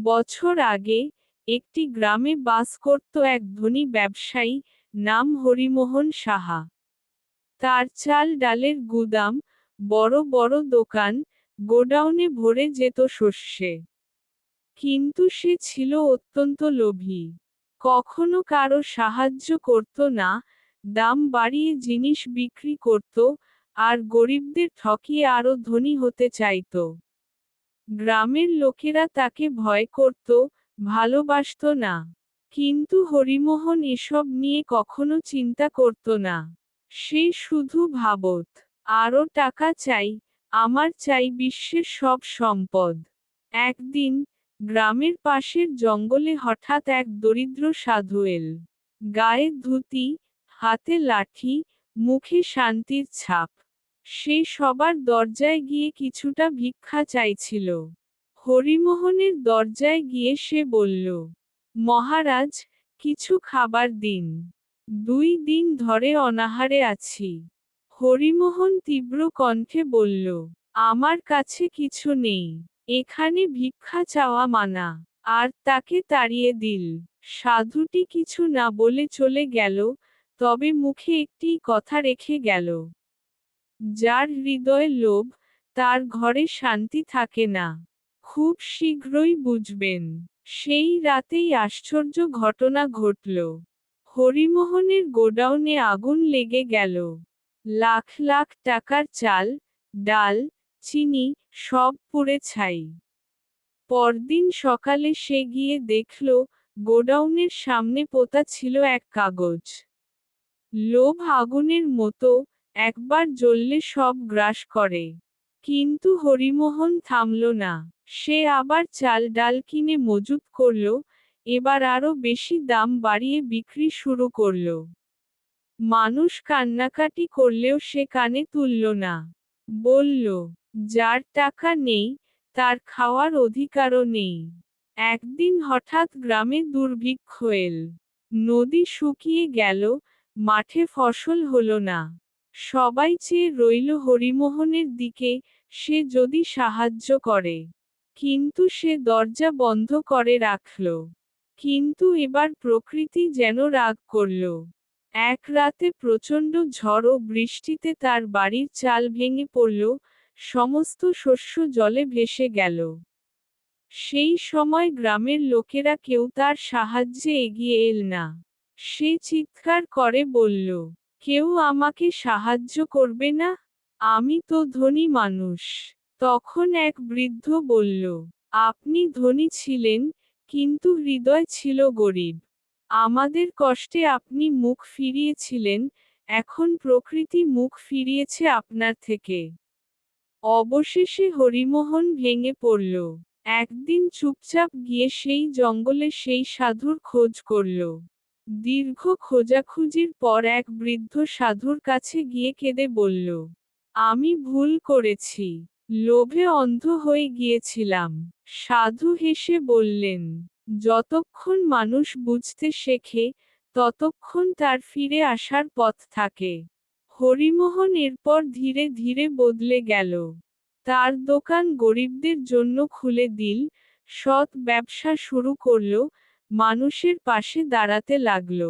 বছর আগে একটি গ্রামে বাস করত এক ধনী ব্যবসায়ী, নাম হরিমোহন সাহা। তার চাল ডালের গুদাম, বড় বড় দোকান, গোডাউনে ভরে যেত শস্যে। কিন্তু সে ছিল অত্যন্ত লোভী। কখনো কারো সাহায্য করত না, দাম বাড়িয়ে জিনিস বিক্রি করত, আর গরিবদের ঠকিয়ে আরো ধনী হতে চাইত। গ্রামের লোকেরা তাকে ভয় করত, ভালোবাসত না। কিন্তু হরিমোহন এসব নিয়ে কখনো চিন্তা করত না। সে শুধু ভাবত, আরো টাকা চাই, আমার চাই বিশ্বের সব সম্পদ। একদিন, গ্রামের পাশের জঙ্গলে হঠাৎ এক দরিদ্র সাধু এল। গায়ে ধুতি, হাতে লাঠি, মুখে শান্তির ছাপ। সে সবার দরজায় গিয়ে কিছুটা ভিক্ষা চাইছিল। হরিমোহনের দরজায় গিয়ে সে বলল, মহারাজ, কিছু খাবার দিন। 2 দিন ধরে অনাহারে আছি। হরিমোহন তীব্র কণ্ঠে বলল, আমার কাছে কিছু নেই। এখানে ভিক্ষা চাওয়া মানা। আর তাকে তাড়িয়ে দিল। সাধুটি কিছু না বলে চলে গেল, তবে মুখে একটি কথা রেখে গেল। যার হৃদয়ে লোভ, তার ঘরে শান্তি থাকে না। খুব শীঘ্রই বুঝবেন। সেই রাতেই আশ্চর্য ঘটনা ঘটল। হরিমোহনের গোডাউনে আগুন লেগে গেল। লাখ লাখ টাকার চাল, ডাল, চিনি, সব পুড়ে ছাই। পরদিন সকালে সে গিয়ে দেখল, গোডাউনের সামনে পোতা ছিল এক কাগজ। লোভ আগুনের মতো, একবার জ্বললে সব গ্রাস করে। কিন্তু হরিমোহন থামল না। সে আবার চাল ডাল কিনে মজুত করল, এবার আরো বেশি দাম বাড়িয়ে বিক্রি শুরু করল। মানুষ কান্নাকাটি করলেও সে কানে তুলল না। বলল, যার টাকা নেই, তার খাওয়ার অধিকারও নেই। একদিন হঠাৎ গ্রামে দুর্ভিক্ষ এল। নদী শুকিয়ে গেল, মাঠে ফসল হলো না। সবাই চেয়ে রইল হরিমোহনের দিকে, সে যদি সাহায্য করে। কিন্তু সে দরজা বন্ধ করে রাখল। কিন্তু এবার প্রকৃতি যেন রাগ করল। এক রাতে প্রচণ্ড ঝড় ও বৃষ্টিতে তার বাড়ির চাল ভেঙে পড়ল, সমস্ত শস্য জলে ভেসে গেল। সেই সময় গ্রামের লোকেরা কেউ তার সাহায্যে এগিয়ে এল না। সে চিৎকার করে বলল, কেউ আমাকে সাহায্য করবে না? আমি তো ধনী মানুষ। তখন এক বৃদ্ধ বলল, আপনি ধনী ছিলেন, কিন্তু হৃদয় ছিল গরিব। আমাদের কষ্টে আপনি মুখ ফিরিয়েছিলেন, এখন প্রকৃতি মুখ ফিরিয়েছে আপনার থেকে। অবশেষে হরিমোহন ভেঙে পড়ল। একদিন চুপচাপ গিয়ে সেই জঙ্গলে সেই সাধুর খোঁজ করল। দীর্ঘ খোঁজাখুঁজির পর এক বৃদ্ধ সাধুর কাছে গিয়ে কেঁদে বলল, আমি ভুল করেছি। লোভে অন্ধ হয়ে গিয়েছিলাম। সাধু হেসে বললেন, যতক্ষণ মানুষ বুঝতে শেখে, ততক্ষণ তার ফিরে আসার পথ থাকে। হরিমোহন এরপর ধীরে ধীরে বদলে গেল। তার দোকান গরিবদের জন্য খুলে দিল, সৎ ব্যবসা শুরু করল, মানুষের পাশে দাঁড়াতে লাগল।